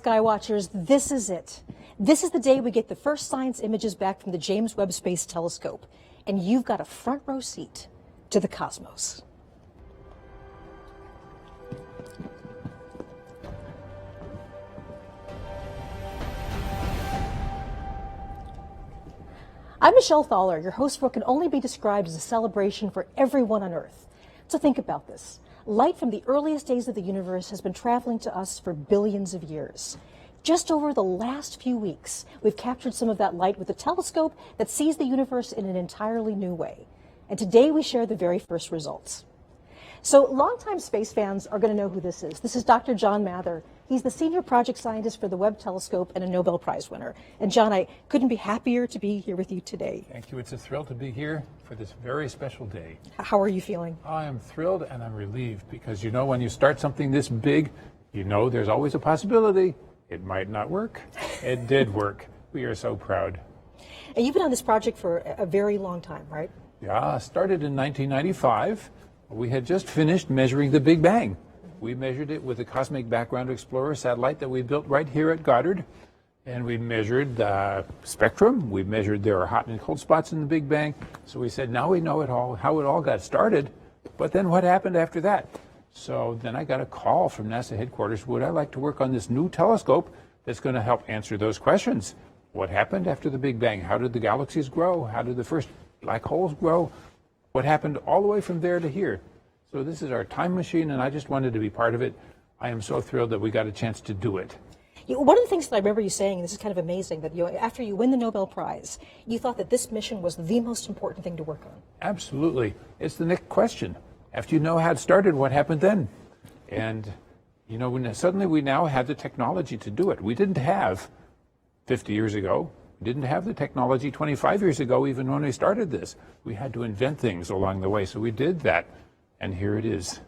Skywatchers, this is it. This is the day we get the first science images back from the James Webb Space Telescope, and you've got a front row seat to the cosmos. I'm Michelle Thaller, your host for what can only be described as a celebration for everyone on Earth. So think about this. Light from the earliest days of the universe has been traveling to us for billions of years. Just over the last few weeks, we've captured some of that light with a telescope that sees the universe in an entirely new way. And today we share the very first results. So longtime space fans are going to know who this is. This is Dr. John Mather. He's the senior project scientist for the Webb Telescope and a Nobel Prize winner. And John, I couldn't be happier to be here with you today. Thank you. It's a thrill to be here for this very special day. How are you feeling? I am thrilled and I'm relieved because, you know, when you start something this big, you know there's always a possibility it might not work. It did work. We are so proud. And you've been on this project for a very long time, right? Yeah, started in 1995. We had just finished measuring the Big Bang. We measured it with the Cosmic Background Explorer satellite that we built right here at Goddard. And we measured the spectrum. We measured there are hot and cold spots in the Big Bang. So we said, now we know it all, how it all got started. But then what happened after that? So then I got a call from NASA headquarters. Would I like to work on this new telescope that's going to help answer those questions? What happened after the Big Bang? How did the galaxies grow? How did the first black holes grow? What happened all the way from there to here? So this is our time machine, and I just wanted to be part of it. I am so thrilled that we got a chance to do it. One of the things that I remember you saying, and this is kind of amazing, that after you win the Nobel Prize, you thought that this mission was the most important thing to work on. Absolutely. It's the next question. After you know how it started, what happened then? And, you know, suddenly we now have the technology to do it. We didn't have 50 years ago. We didn't have the technology 25 years ago, even when we started this. We had to invent things along the way, so we did that. And here it is.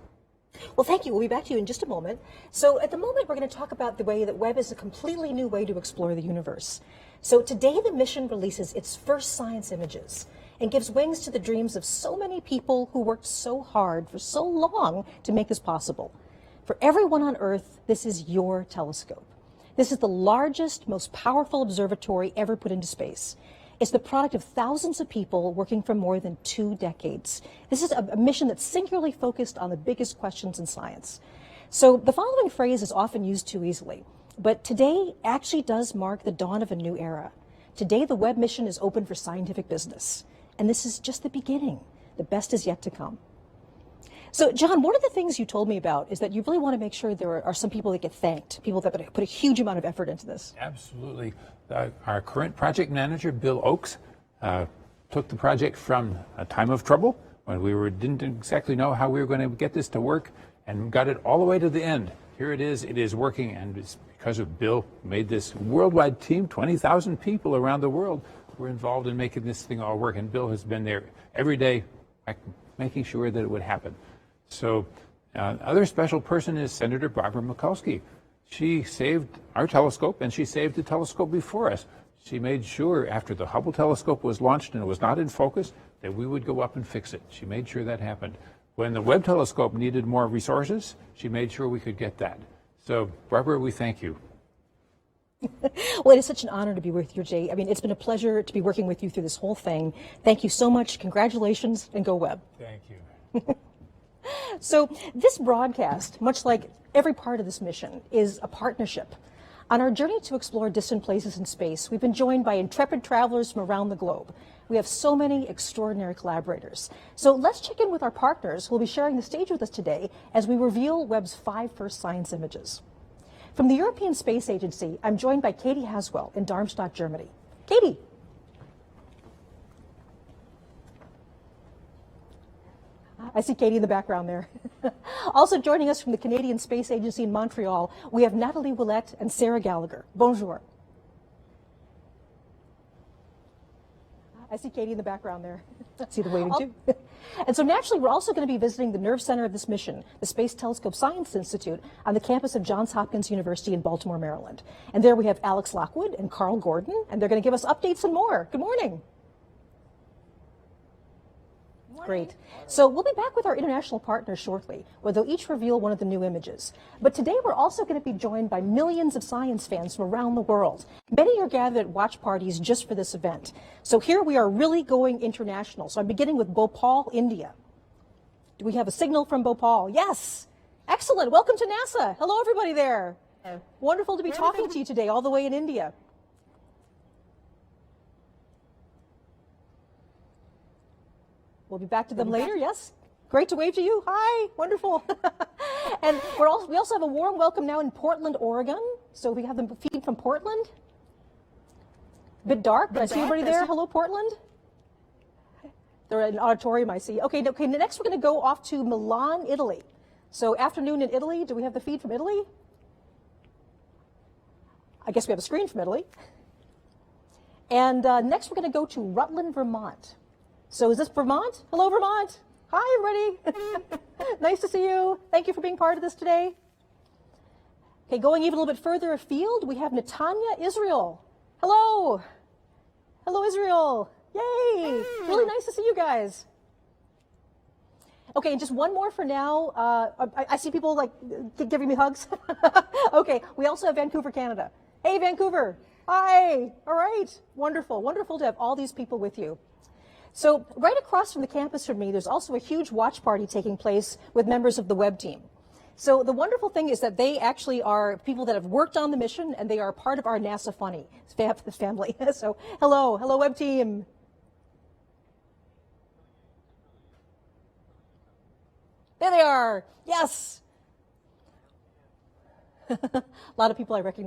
Well, thank you. We'll be back to you in just a moment. So at the moment, we're going to talk about the way that Webb is a completely new way to explore the universe. So today, the mission releases its first science images and gives wings to the dreams of so many people who worked so hard for so long to make this possible. For everyone on Earth, this is your telescope. This is the largest, most powerful observatory ever put into space. It's the product of thousands of people working for more than 2 decades. This is a mission that's singularly focused on the biggest questions in science. So the following phrase is often used too easily, but today actually does mark the dawn of a new era. Today, the Webb mission is open for scientific business, and this is just the beginning. The best is yet to come. So, John, one of the things you told me about is that you really want to make sure there are some people that get thanked, people that put a huge amount of effort into this. Absolutely. Our current project manager, Bill Oakes, took the project from a time of trouble when we didn't exactly know how we were going to get this to work and got it all the way to the end. Here it is working, and it's because of Bill made this worldwide team, 20,000 people around the world were involved in making this thing all work, and Bill has been there every day making sure that it would happen. So other special person is Senator Barbara Mikulski. She saved our telescope, and she saved the telescope before us. She made sure after the Hubble telescope was launched and it was not in focus that we would go up and fix it. She made sure that happened. When the Webb telescope needed more resources, she made sure we could get that. So, Barbara, we thank you. Well, it is such an honor to be with you, Jay. I mean, it's been a pleasure to be working with you through this whole thing. Thank you so much. Congratulations, and go Webb. Thank you. So this broadcast, much like every part of this mission, is a partnership. On our journey to explore distant places in space, we've been joined by intrepid travelers from around the globe. We have so many extraordinary collaborators. So let's check in with our partners who will be sharing the stage with us today as we reveal Webb's 5 first science images. From the European Space Agency, I'm joined by Katie Haswell in Darmstadt, Germany. Katie. I see Katie in the background there. Also joining us from the Canadian Space Agency in Montreal, we have Natalie Willette and Sarah Gallagher. Bonjour. I see Katie in the background there. See the waving too. And so naturally, we're also going to be visiting the nerve center of this mission, the Space Telescope Science Institute on the campus of Johns Hopkins University in Baltimore, Maryland. And there we have Alex Lockwood and Carl Gordon, and they're going to give us updates and more. Good morning. Great. So we'll be back with our international partners shortly, where they'll each reveal one of the new images. But today we're also going to be joined by millions of science fans from around the world. Many are gathered at watch parties just for this event. So here we are really going international. So I'm beginning with Bhopal, India. Do we have a signal from Bhopal? Yes. Excellent. Welcome to NASA. Hello, everybody there. Wonderful to be talking to you today, all the way in India. We'll be back to them later, yes? Great to wave to you. Hi, wonderful. And we also have a warm welcome now in Portland, Oregon. So we have the feed from Portland. A bit dark, but I see everybody there. Hello, Portland. They're in an auditorium, I see. Okay, next we're going to go off to Milan, Italy. So afternoon in Italy. Do we have the feed from Italy? I guess we have a screen from Italy. And next we're going to go to Rutland, Vermont. So is this Vermont? Hello, Vermont. Hi, everybody. Nice to see you. Thank you for being part of this today. Okay, going even a little bit further afield, we have Netanya, Israel. Hello. Hello, Israel. Yay. Really nice to see you guys. Okay, and just one more for now. I see people like giving me hugs. Okay, we also have Vancouver, Canada. Hey, Vancouver. Hi. All right. Wonderful. Wonderful to have all these people with you. So right across from the campus from me, there's also a huge watch party taking place with members of the Webb team. So the wonderful thing is that they actually are people that have worked on the mission, and they are part of our NASA Funny family. So hello Webb team. There they are. Yes. A lot of people I recognize.